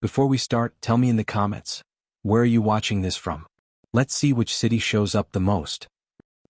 Before we start, tell me in the comments, where are you watching this from? Let's see which city shows up the most.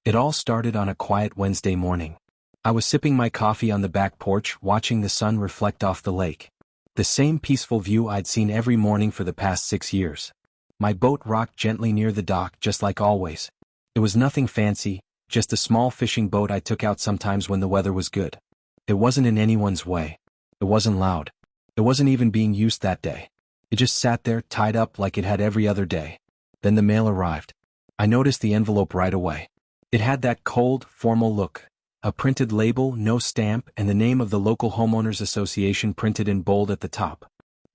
It all started on a quiet Wednesday morning. I was sipping my coffee on the back porch, watching the sun reflect off the lake. The same peaceful view I'd seen every morning for the past 6 years. My boat rocked gently near the dock, just like always. It was nothing fancy, just a small fishing boat I took out sometimes when the weather was good. It wasn't in anyone's way. It wasn't loud. It wasn't even being used that day. It just sat there, tied up like it had every other day. Then the mail arrived. I noticed the envelope right away. It had that cold, formal look. A printed label, no stamp, and the name of the local homeowners association printed in bold at the top.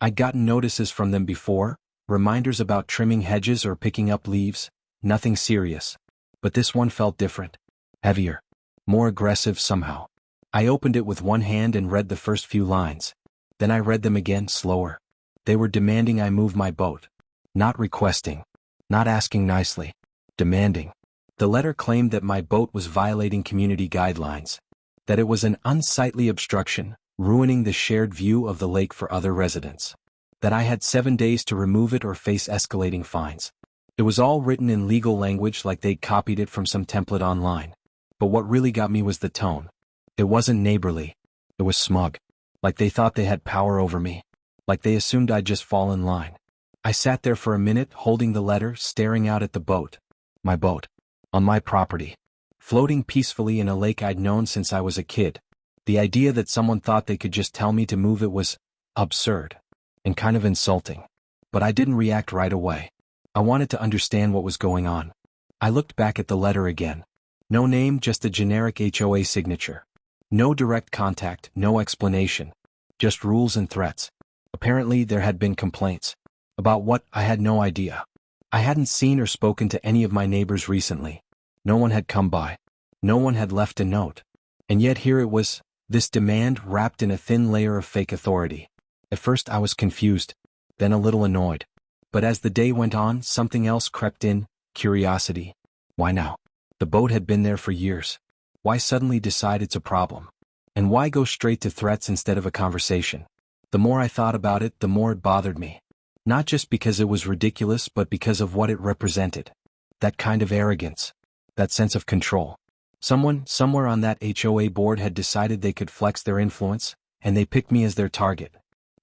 I'd gotten notices from them before, reminders about trimming hedges or picking up leaves, nothing serious. But this one felt different. Heavier. More aggressive somehow. I opened it with one hand and read the first few lines. Then I read them again, slower. They were demanding I move my boat. Not requesting. Not asking nicely. Demanding. The letter claimed that my boat was violating community guidelines. That it was an unsightly obstruction, ruining the shared view of the lake for other residents. That I had 7 days to remove it or face escalating fines. It was all written in legal language like they'd copied it from some template online. But what really got me was the tone. It wasn't neighborly. It was smug. Like they thought they had power over me. Like they assumed I'd just fall in line. I sat there for a minute, holding the letter, staring out at the boat. My boat. On my property. Floating peacefully in a lake I'd known since I was a kid. The idea that someone thought they could just tell me to move it was absurd. And kind of insulting. But I didn't react right away. I wanted to understand what was going on. I looked back at the letter again. No name, just a generic HOA signature. No direct contact, no explanation. Just rules and threats. Apparently there had been complaints. About what, I had no idea. I hadn't seen or spoken to any of my neighbors recently. No one had come by. No one had left a note. And yet here it was, this demand wrapped in a thin layer of fake authority. At first I was confused, then a little annoyed. But as the day went on, something else crept in, curiosity. Why now? The boat had been there for years. Why suddenly decide it's a problem? And why go straight to threats instead of a conversation? The more I thought about it, the more it bothered me. Not just because it was ridiculous, but because of what it represented. That kind of arrogance. That sense of control. Someone, somewhere on that HOA board had decided they could flex their influence, and they picked me as their target.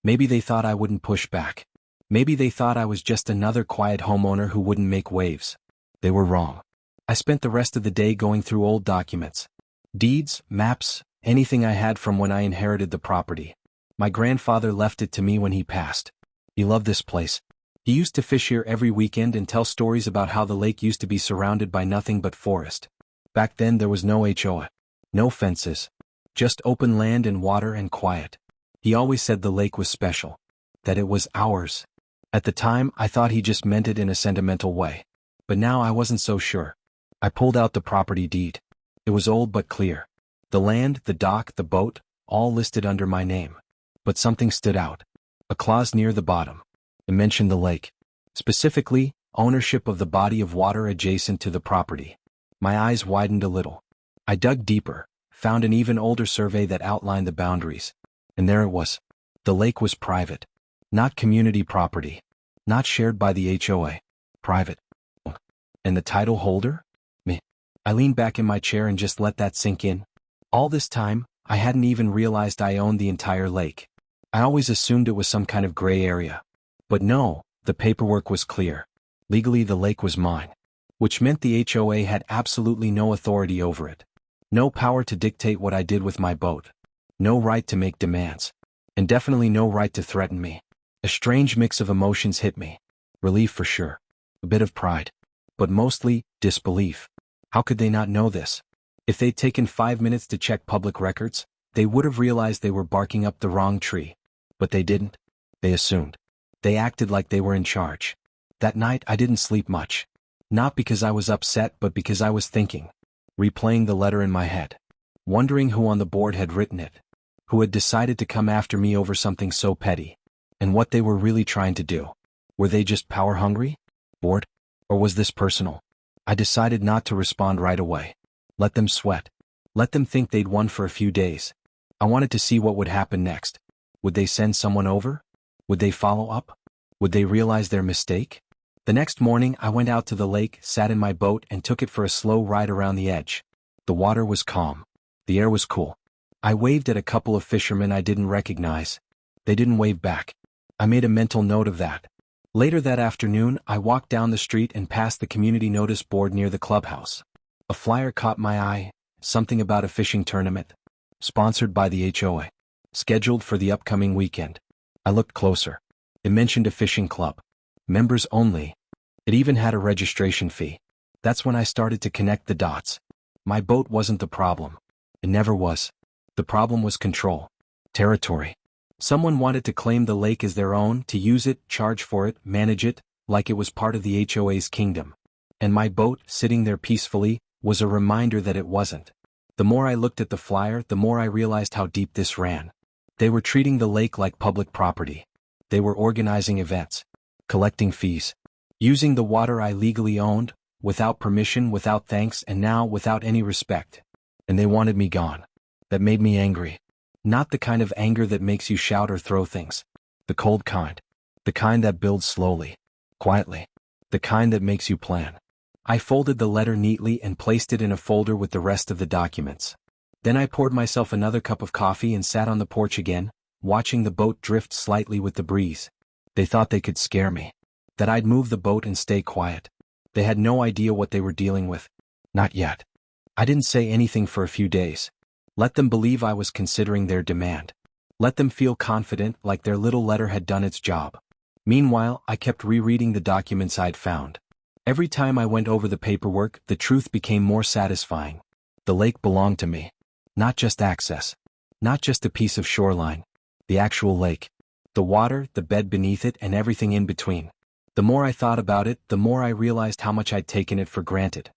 Maybe they thought I wouldn't push back. Maybe they thought I was just another quiet homeowner who wouldn't make waves. They were wrong. I spent the rest of the day going through old documents. Deeds, maps, anything I had from when I inherited the property. My grandfather left it to me when he passed. He loved this place. He used to fish here every weekend and tell stories about how the lake used to be surrounded by nothing but forest. Back then there was no HOA. No fences. Just open land and water and quiet. He always said the lake was special. That it was ours. At the time, I thought he just meant it in a sentimental way. But now I wasn't so sure. I pulled out the property deed. It was old but clear. The land, the dock, the boat, all listed under my name. But something stood out. A clause near the bottom. It mentioned the lake. Specifically, ownership of the body of water adjacent to the property. My eyes widened a little. I dug deeper, found an even older survey that outlined the boundaries. And there it was. The lake was private. Not community property. Not shared by the HOA. Private. And the title holder? Me. I leaned back in my chair and just let that sink in. All this time, I hadn't even realized I owned the entire lake. I always assumed it was some kind of gray area. But no, the paperwork was clear. Legally the lake was mine. Which meant the HOA had absolutely no authority over it. No power to dictate what I did with my boat. No right to make demands. And definitely no right to threaten me. A strange mix of emotions hit me. Relief for sure. A bit of pride. But mostly, disbelief. How could they not know this? If they'd taken 5 minutes to check public records, they would have realized they were barking up the wrong tree. But they didn't. They assumed. They acted like they were in charge. That night I didn't sleep much. Not because I was upset, but because I was thinking. Replaying the letter in my head. Wondering who on the board had written it. Who had decided to come after me over something so petty. And what they were really trying to do. Were they just power hungry? Bored? Or was this personal? I decided not to respond right away. Let them sweat. Let them think they'd won for a few days. I wanted to see what would happen next. Would they send someone over? Would they follow up? Would they realize their mistake? The next morning I went out to the lake, sat in my boat and took it for a slow ride around the edge. The water was calm. The air was cool. I waved at a couple of fishermen I didn't recognize. They didn't wave back. I made a mental note of that. Later that afternoon, I walked down the street and passed the community notice board near the clubhouse. A flyer caught my eye, something about a fishing tournament. Sponsored by the HOA. Scheduled for the upcoming weekend. I looked closer. It mentioned a fishing club. Members only. It even had a registration fee. That's when I started to connect the dots. My boat wasn't the problem. It never was. The problem was control. Territory. Someone wanted to claim the lake as their own, to use it, charge for it, manage it, like it was part of the HOA's kingdom. And my boat, sitting there peacefully, was a reminder that it wasn't. The more I looked at the flyer, the more I realized how deep this ran. They were treating the lake like public property. They were organizing events, collecting fees, using the water I legally owned, without permission, without thanks, and now without any respect. And they wanted me gone. That made me angry. Not the kind of anger that makes you shout or throw things. The cold kind. The kind that builds slowly, quietly. The kind that makes you plan. I folded the letter neatly and placed it in a folder with the rest of the documents. Then I poured myself another cup of coffee and sat on the porch again, watching the boat drift slightly with the breeze. They thought they could scare me. That I'd move the boat and stay quiet. They had no idea what they were dealing with. Not yet. I didn't say anything for a few days. Let them believe I was considering their demand. Let them feel confident, like their little letter had done its job. Meanwhile, I kept rereading the documents I'd found. Every time I went over the paperwork, the truth became more satisfying. The lake belonged to me. Not just access. Not just a piece of shoreline. The actual lake. The water, the bed beneath it, and everything in between. The more I thought about it, the more I realized how much I'd taken it for granted.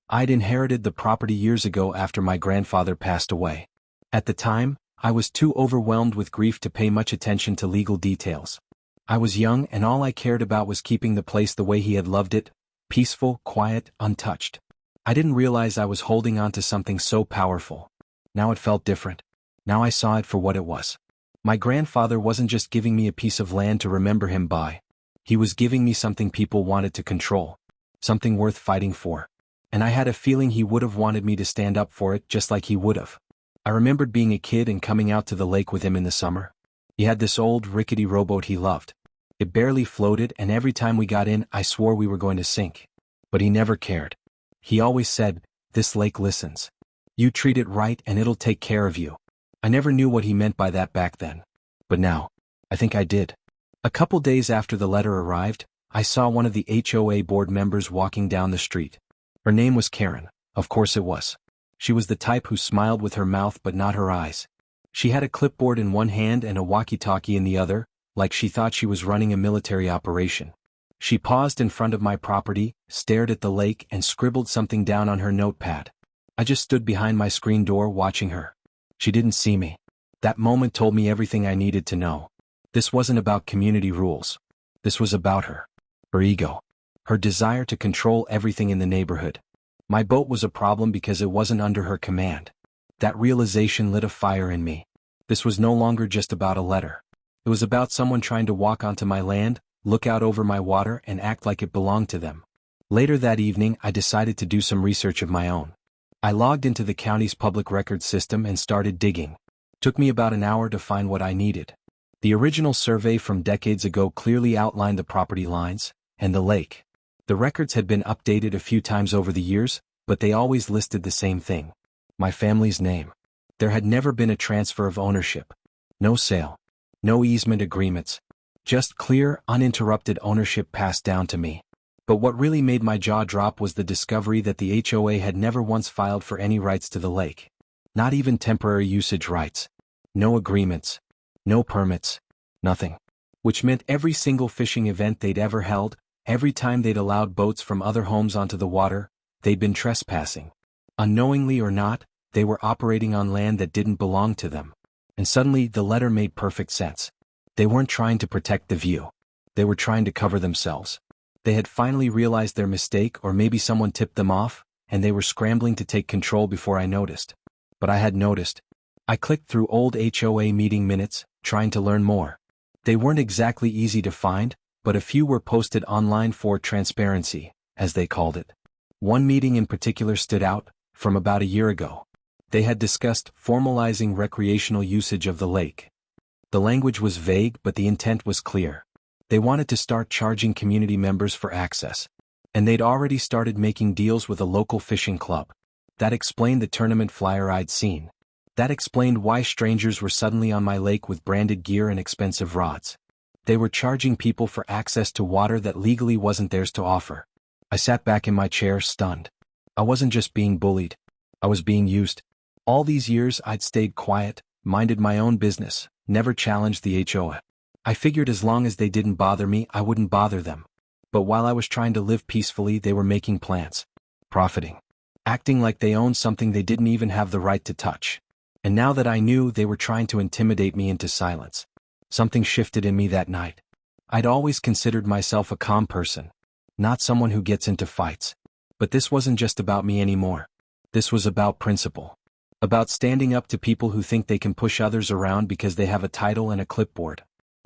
I'd inherited the property years ago after my grandfather passed away. At the time, I was too overwhelmed with grief to pay much attention to legal details. I was young and all I cared about was keeping the place the way he had loved it, peaceful, quiet, untouched. I didn't realize I was holding on to something so powerful. Now it felt different. Now I saw it for what it was. My grandfather wasn't just giving me a piece of land to remember him by. He was giving me something people wanted to control. Something worth fighting for. And I had a feeling he would have wanted me to stand up for it just like he would have. I remembered being a kid and coming out to the lake with him in the summer. He had this old rickety rowboat he loved. It barely floated and every time we got in I swore we were going to sink. But he never cared. He always said, "This lake listens. You treat it right and it'll take care of you." I never knew what he meant by that back then. But now, I think I did. A couple days after the letter arrived, I saw one of the HOA board members walking down the street. Her name was Karen. Of course it was. She was the type who smiled with her mouth but not her eyes. She had a clipboard in one hand and a walkie-talkie in the other, like she thought she was running a military operation. She paused in front of my property, stared at the lake and scribbled something down on her notepad. I just stood behind my screen door watching her. She didn't see me. That moment told me everything I needed to know. This wasn't about community rules. This was about her. Her ego. Her desire to control everything in the neighborhood. My boat was a problem because it wasn't under her command. That realization lit a fire in me. This was no longer just about a letter. It was about someone trying to walk onto my land, look out over my water and act like it belonged to them. Later that evening I decided to do some research of my own. I logged into the county's public records system and started digging. Took me about an hour to find what I needed. The original survey from decades ago clearly outlined the property lines and the lake. The records had been updated a few times over the years, but they always listed the same thing. My family's name. There had never been a transfer of ownership. No sale. No easement agreements. Just clear, uninterrupted ownership passed down to me. But what really made my jaw drop was the discovery that the HOA had never once filed for any rights to the lake. Not even temporary usage rights. No agreements. No permits. Nothing. Which meant every single fishing event they'd ever held, every time they'd allowed boats from other homes onto the water, they'd been trespassing. Unknowingly or not, they were operating on land that didn't belong to them. And suddenly the letter made perfect sense. They weren't trying to protect the view. They were trying to cover themselves. They had finally realized their mistake, or maybe someone tipped them off, and they were scrambling to take control before I noticed. But I had noticed. I clicked through old HOA meeting minutes, trying to learn more. They weren't exactly easy to find, but a few were posted online for transparency, as they called it. One meeting in particular stood out, from about a year ago. They had discussed formalizing recreational usage of the lake. The language was vague, but the intent was clear. They wanted to start charging community members for access. And they'd already started making deals with a local fishing club. That explained the tournament flyer I'd seen. That explained why strangers were suddenly on my lake with branded gear and expensive rods. They were charging people for access to water that legally wasn't theirs to offer. I sat back in my chair, stunned. I wasn't just being bullied. I was being used. All these years I'd stayed quiet, minded my own business, never challenged the HOA. I figured as long as they didn't bother me, I wouldn't bother them. But while I was trying to live peacefully, they were making plans. Profiting. Acting like they owned something they didn't even have the right to touch. And now that I knew, they were trying to intimidate me into silence. Something shifted in me that night. I'd always considered myself a calm person, not someone who gets into fights. But this wasn't just about me anymore. This was about principle. About standing up to people who think they can push others around because they have a title and a clipboard.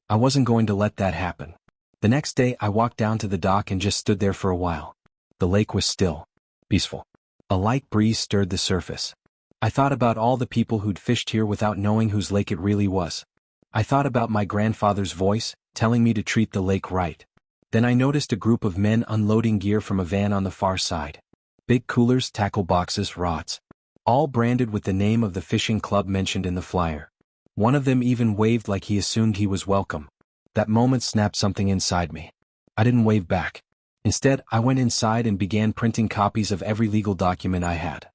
I wasn't going to let that happen. The next day I walked down to the dock and just stood there for a while. The lake was still, peaceful. A light breeze stirred the surface. I thought about all the people who'd fished here without knowing whose lake it really was. I thought about my grandfather's voice, telling me to treat the lake right. Then I noticed a group of men unloading gear from a van on the far side. Big coolers, tackle boxes, rods. All branded with the name of the fishing club mentioned in the flyer. One of them even waved like he assumed he was welcome. That moment snapped something inside me. I didn't wave back. Instead, I went inside and began printing copies of every legal document I had.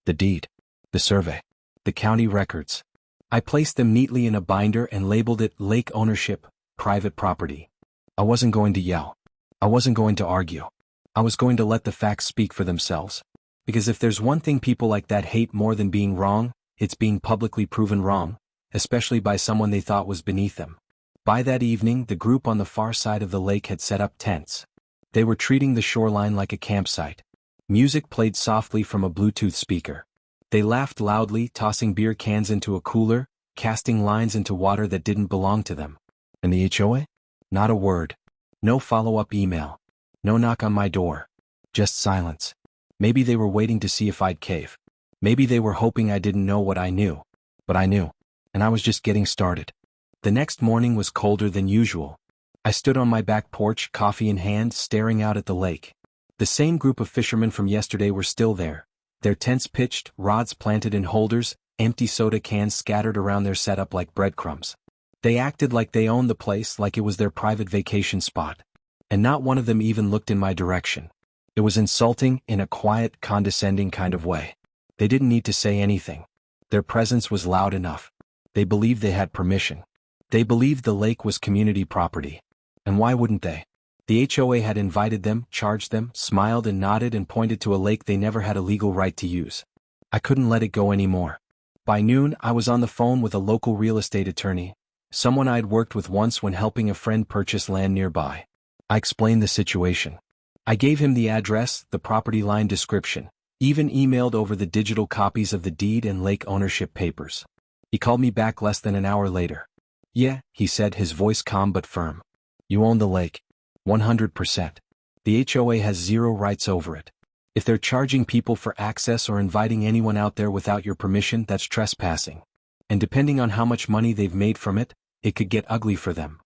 The deed. The survey. The county records. I placed them neatly in a binder and labeled it Lake Ownership, Private Property. I wasn't going to yell. I wasn't going to argue. I was going to let the facts speak for themselves. Because if there's one thing people like that hate more than being wrong, it's being publicly proven wrong, especially by someone they thought was beneath them. By that evening, the group on the far side of the lake had set up tents. They were treating the shoreline like a campsite. Music played softly from a Bluetooth speaker. They laughed loudly, tossing beer cans into a cooler, casting lines into water that didn't belong to them. And the HOA? Not a word. No follow-up email. No knock on my door. Just silence. Maybe they were waiting to see if I'd cave. Maybe they were hoping I didn't know what I knew. But I knew. And I was just getting started. The next morning was colder than usual. I stood on my back porch, coffee in hand, staring out at the lake. The same group of fishermen from yesterday were still there. Their tents pitched, rods planted in holders, empty soda cans scattered around their setup like breadcrumbs. They acted like they owned the place, like it was their private vacation spot. And not one of them even looked in my direction. It was insulting in a quiet, condescending kind of way. They didn't need to say anything. Their presence was loud enough. They believed they had permission. They believed the lake was community property. And why wouldn't they? The HOA had invited them, charged them, smiled and nodded and pointed to a lake they never had a legal right to use. I couldn't let it go anymore. By noon, I was on the phone with a local real estate attorney, someone I'd worked with once when helping a friend purchase land nearby. I explained the situation. I gave him the address, the property line description, even emailed over the digital copies of the deed and lake ownership papers. He called me back less than an hour later. Yeah, he said, his voice calm but firm. You own the lake. 100%. The HOA has zero rights over it. If they're charging people for access or inviting anyone out there without your permission, that's trespassing. And depending on how much money they've made from it, it could get ugly for them.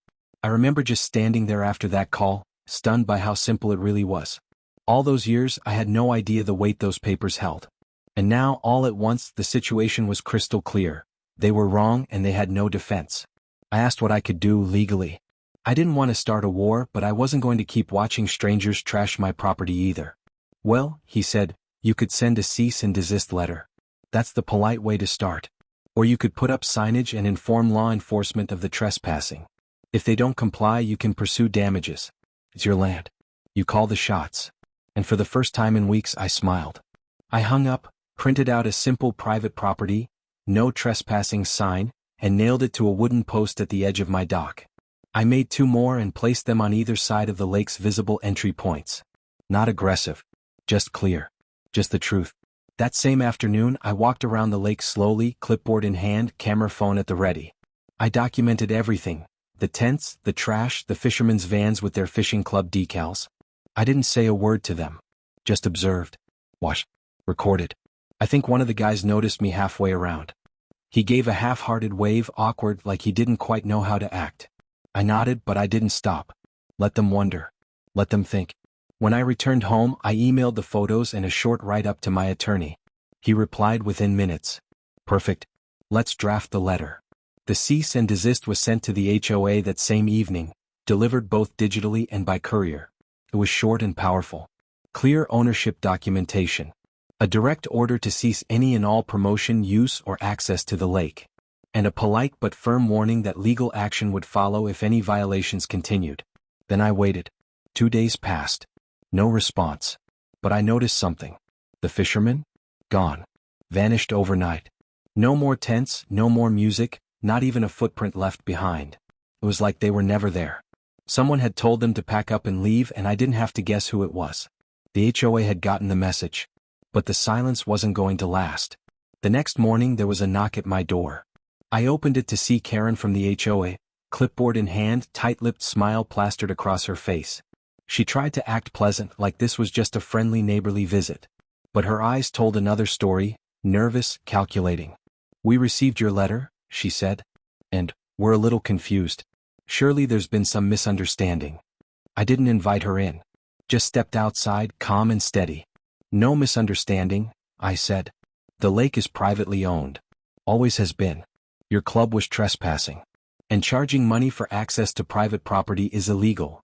I remember just standing there after that call, stunned by how simple it really was. All those years, I had no idea the weight those papers held. And now, all at once, the situation was crystal clear. They were wrong and they had no defense. I asked what I could do legally. I didn't want to start a war, but I wasn't going to keep watching strangers trash my property either. Well, he said, you could send a cease and desist letter. That's the polite way to start. Or you could put up signage and inform law enforcement of the trespassing. If they don't comply, you can pursue damages. It's your land. You call the shots. And for the first time in weeks, I smiled. I hung up, printed out a simple private property, no trespassing sign, and nailed it to a wooden post at the edge of my dock. I made 2 more and placed them on either side of the lake's visible entry points. Not aggressive. Just clear. Just the truth. That same afternoon, I walked around the lake slowly, clipboard in hand, camera phone at the ready. I documented everything. The tents, the trash, the fishermen's vans with their fishing club decals. I didn't say a word to them. Just observed. Watched. Recorded. I think one of the guys noticed me halfway around. He gave a half-hearted wave, awkward, like he didn't quite know how to act. I nodded, but I didn't stop. Let them wonder. Let them think. When I returned home, I emailed the photos and a short write-up to my attorney. He replied within minutes. Perfect. Let's draft the letter. The cease and desist was sent to the HOA that same evening, delivered both digitally and by courier. It was short and powerful. Clear ownership documentation. A direct order to cease any and all promotion, use, or access to the lake. And a polite but firm warning that legal action would follow if any violations continued. Then I waited. 2 days passed. No response. But I noticed something. The fishermen? Gone. Vanished overnight. No more tents, no more music, not even a footprint left behind. It was like they were never there. Someone had told them to pack up and leave, and I didn't have to guess who it was. The HOA had gotten the message. But the silence wasn't going to last. The next morning there was a knock at my door. I opened it to see Karen from the HOA, clipboard in hand, tight-lipped smile plastered across her face. She tried to act pleasant, like this was just a friendly neighborly visit. But her eyes told another story, nervous, calculating. "We received your letter," she said. "And we're a little confused. Surely there's been some misunderstanding." I didn't invite her in. Just stepped outside, calm and steady. "No misunderstanding," I said. "The lake is privately owned. Always has been. Your club was trespassing. And charging money for access to private property is illegal."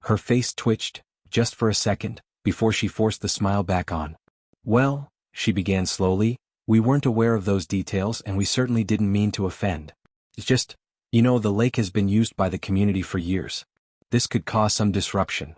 Her face twitched, just for a second, before she forced the smile back on. "Well," she began slowly, "we weren't aware of those details and we certainly didn't mean to offend. It's just, the lake has been used by the community for years. This could cause some disruption."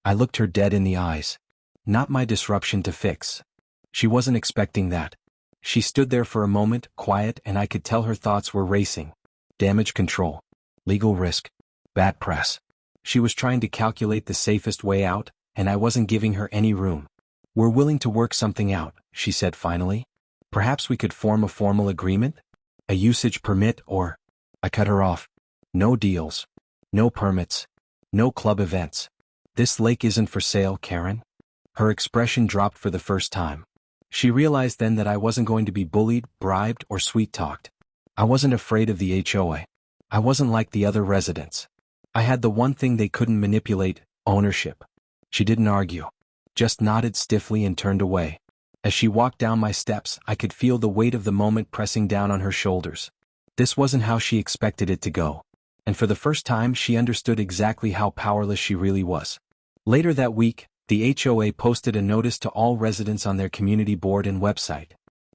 I looked her dead in the eyes. Not my disruption to fix. She wasn't expecting that. She stood there for a moment, quiet, and I could tell her thoughts were racing. Damage control. Legal risk. Bad press. She was trying to calculate the safest way out, and I wasn't giving her any room. "We're willing to work something out," she said finally. "Perhaps we could form a formal agreement? A usage permit or—" I cut her off. "No deals. No permits. No club events. This lake isn't for sale, Karen." Her expression dropped for the first time. She realized then that I wasn't going to be bullied, bribed, or sweet-talked. I wasn't afraid of the HOA. I wasn't like the other residents. I had the one thing they couldn't manipulate, ownership. She didn't argue. Just nodded stiffly and turned away. As she walked down my steps, I could feel the weight of the moment pressing down on her shoulders. This wasn't how she expected it to go. And for the first time she understood exactly how powerless she really was. Later that week, the HOA posted a notice to all residents on their community board and website.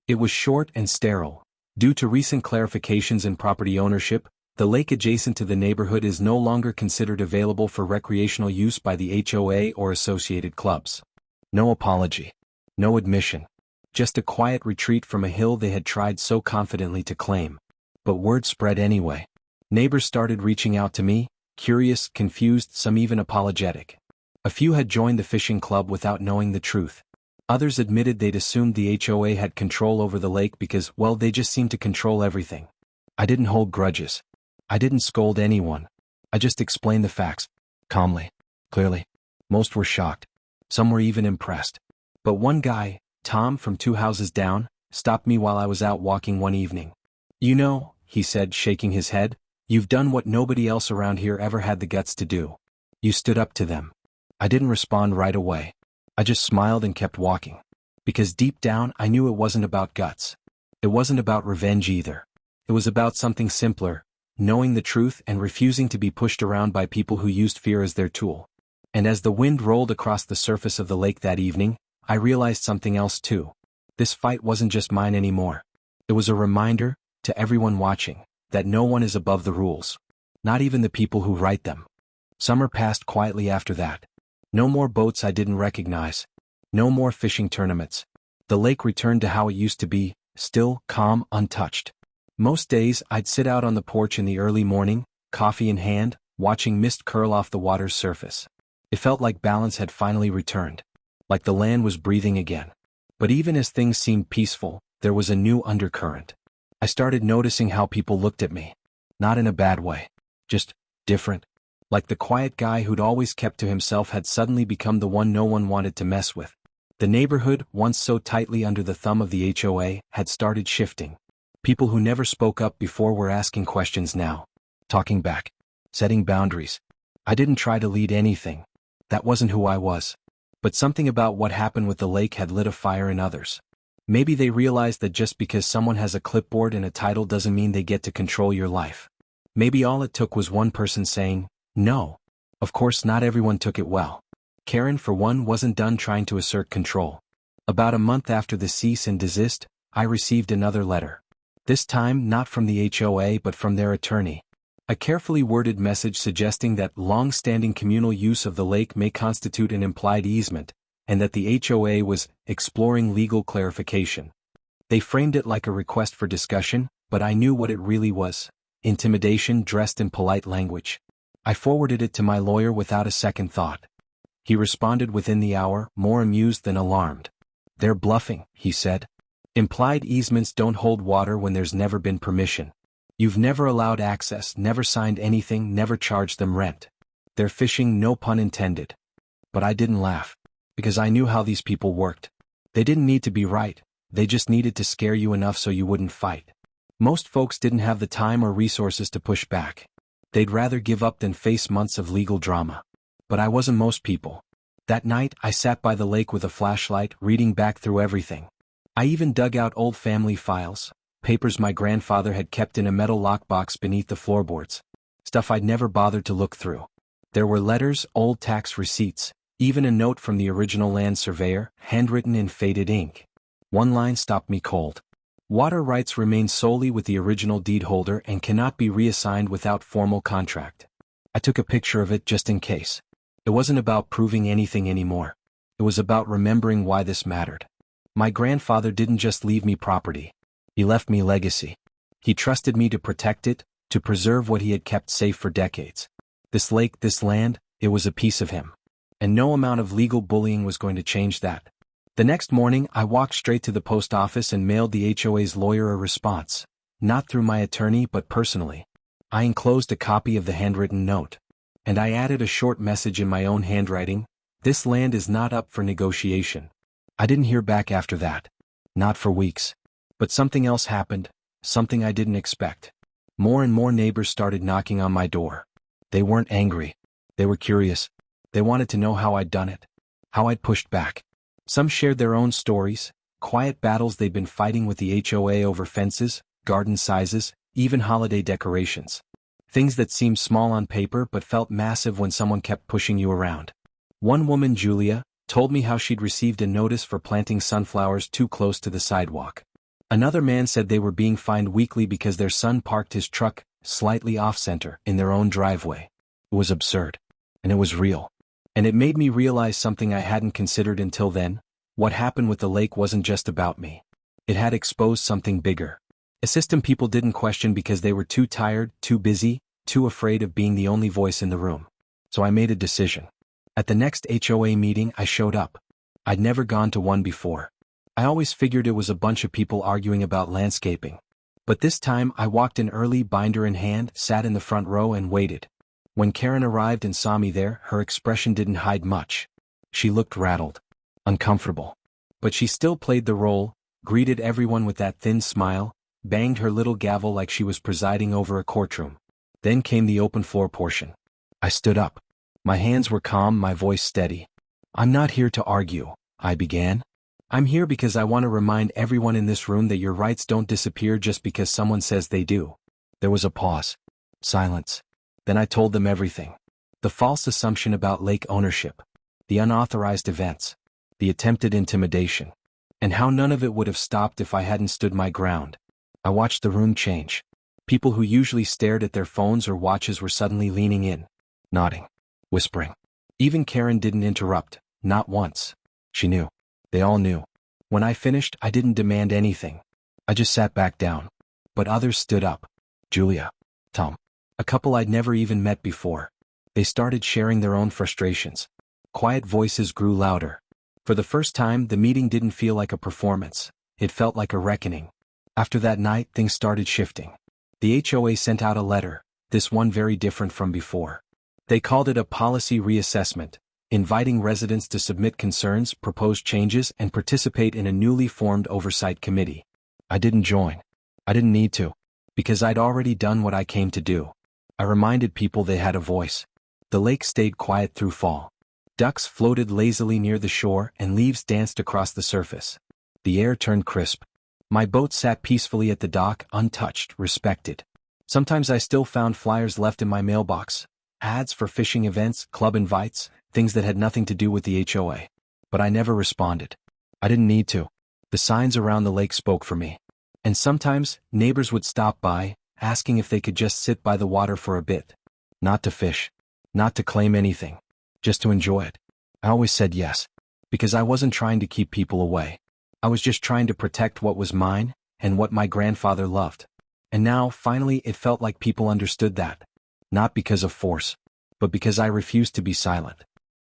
It was short and sterile. Due to recent clarifications in property ownership, the lake adjacent to the neighborhood is no longer considered available for recreational use by the HOA or associated clubs. No apology. No admission. Just a quiet retreat from a hill they had tried so confidently to claim. But word spread anyway. Neighbors started reaching out to me, curious, confused, some even apologetic. A few had joined the fishing club without knowing the truth. Others admitted they'd assumed the HOA had control over the lake because, well, they just seemed to control everything. I didn't hold grudges. I didn't scold anyone. I just explained the facts. Calmly. Clearly. Most were shocked. Some were even impressed. But one guy, Tom from 2 houses down, stopped me while I was out walking one evening. "You know," he said, shaking his head, "you've done what nobody else around here ever had the guts to do. You stood up to them." I didn't respond right away. I just smiled and kept walking. Because deep down I knew it wasn't about guts. It wasn't about revenge either. It was about something simpler, knowing the truth and refusing to be pushed around by people who used fear as their tool. And as the wind rolled across the surface of the lake that evening, I realized something else too. This fight wasn't just mine anymore. It was a reminder, to everyone watching, that no one is above the rules. Not even the people who write them. Summer passed quietly after that. No more boats I didn't recognize. No more fishing tournaments. The lake returned to how it used to be, still, calm, untouched. Most days I'd sit out on the porch in the early morning, coffee in hand, watching mist curl off the water's surface. It felt like balance had finally returned. Like the land was breathing again. But even as things seemed peaceful, there was a new undercurrent. I started noticing how people looked at me. Not in a bad way. Just Different. Like the quiet guy who'd always kept to himself had suddenly become the one no one wanted to mess with. The neighborhood, once so tightly under the thumb of the HOA, had started shifting. People who never spoke up before were asking questions now. Talking back. Setting boundaries. I didn't try to lead anything. That wasn't who I was. But something about what happened with the lake had lit a fire in others. Maybe they realized that just because someone has a clipboard and a title doesn't mean they get to control your life. Maybe all it took was one person saying, no. Of course, not everyone took it well. Karen, for one, wasn't done trying to assert control. About a month after the cease and desist, I received another letter. This time not from the HOA but from their attorney. A carefully worded message suggesting that long-standing communal use of the lake may constitute an implied easement, and that the HOA was exploring legal clarification. They framed it like a request for discussion, but I knew what it really was: intimidation dressed in polite language. I forwarded it to my lawyer without a second thought. He responded within the hour, more amused than alarmed. "They're bluffing," he said. "Implied easements don't hold water when there's never been permission. You've never allowed access, never signed anything, never charged them rent. They're fishing, no pun intended." But I didn't laugh, because I knew how these people worked. They didn't need to be right, they just needed to scare you enough so you wouldn't fight. Most folks didn't have the time or resources to push back. They'd rather give up than face months of legal drama. But I wasn't most people. That night, I sat by the lake with a flashlight, reading back through everything. I even dug out old family files, papers my grandfather had kept in a metal lockbox beneath the floorboards. Stuff I'd never bothered to look through. There were letters, old tax receipts, even a note from the original land surveyor, handwritten in faded ink. One line stopped me cold. Water rights remain solely with the original deed holder and cannot be reassigned without formal contract. I took a picture of it just in case. It wasn't about proving anything anymore. It was about remembering why this mattered. My grandfather didn't just leave me property. He left me legacy. He trusted me to protect it, to preserve what he had kept safe for decades. This lake, this land, it was a piece of him. And no amount of legal bullying was going to change that. The next morning, I walked straight to the post office and mailed the HOA's lawyer a response. Not through my attorney but personally. I enclosed a copy of the handwritten note. And I added a short message in my own handwriting: "This land is not up for negotiation." I didn't hear back after that. Not for weeks. But something else happened, something I didn't expect. More and more neighbors started knocking on my door. They weren't angry. They were curious. They wanted to know how I'd done it. How I'd pushed back. Some shared their own stories, quiet battles they'd been fighting with the HOA over fences, garden sizes, even holiday decorations. Things that seemed small on paper but felt massive when someone kept pushing you around. One woman, Julia, told me how she'd received a notice for planting sunflowers too close to the sidewalk. Another man said they were being fined weekly because their son parked his truck, slightly off-center, in their own driveway. It was absurd. And it was real. And it made me realize something I hadn't considered until then: what happened with the lake wasn't just about me. It had exposed something bigger. A system people didn't question because they were too tired, too busy, too afraid of being the only voice in the room. So I made a decision. At the next HOA meeting, I showed up. I'd never gone to one before. I always figured it was a bunch of people arguing about landscaping. But this time I walked in early, binder in hand, sat in the front row and waited. When Karen arrived and saw me there, her expression didn't hide much. She looked rattled, uncomfortable. But she still played the role, greeted everyone with that thin smile, banged her little gavel like she was presiding over a courtroom. Then came the open floor portion. I stood up. My hands were calm, my voice steady. "I'm not here to argue," I began. "I'm here because I want to remind everyone in this room that your rights don't disappear just because someone says they do." There was a pause. Silence. Then I told them everything. The false assumption about lake ownership. The unauthorized events. The attempted intimidation. And how none of it would have stopped if I hadn't stood my ground. I watched the room change. People who usually stared at their phones or watches were suddenly leaning in, nodding, whispering. Even Karen didn't interrupt, not once. She knew. They all knew. When I finished, I didn't demand anything. I just sat back down. But others stood up. Julia. Tom. A couple I'd never even met before. They started sharing their own frustrations. Quiet voices grew louder. For the first time, the meeting didn't feel like a performance. It felt like a reckoning. After that night, things started shifting. The HOA sent out a letter, this one very different from before. They called it a policy reassessment, inviting residents to submit concerns, propose changes, and participate in a newly formed oversight committee. I didn't join. I didn't need to, because I'd already done what I came to do. I reminded people they had a voice. The lake stayed quiet through fall. Ducks floated lazily near the shore and leaves danced across the surface. The air turned crisp. My boat sat peacefully at the dock, untouched, respected. Sometimes I still found flyers left in my mailbox, ads for fishing events, club invites, things that had nothing to do with the HOA. But I never responded. I didn't need to. The signs around the lake spoke for me. And sometimes, neighbors would stop by, asking if they could just sit by the water for a bit. Not to fish. Not to claim anything. Just to enjoy it. I always said yes. Because I wasn't trying to keep people away. I was just trying to protect what was mine, and what my grandfather loved. And now, finally, it felt like people understood that. Not because of force, but because I refused to be silent.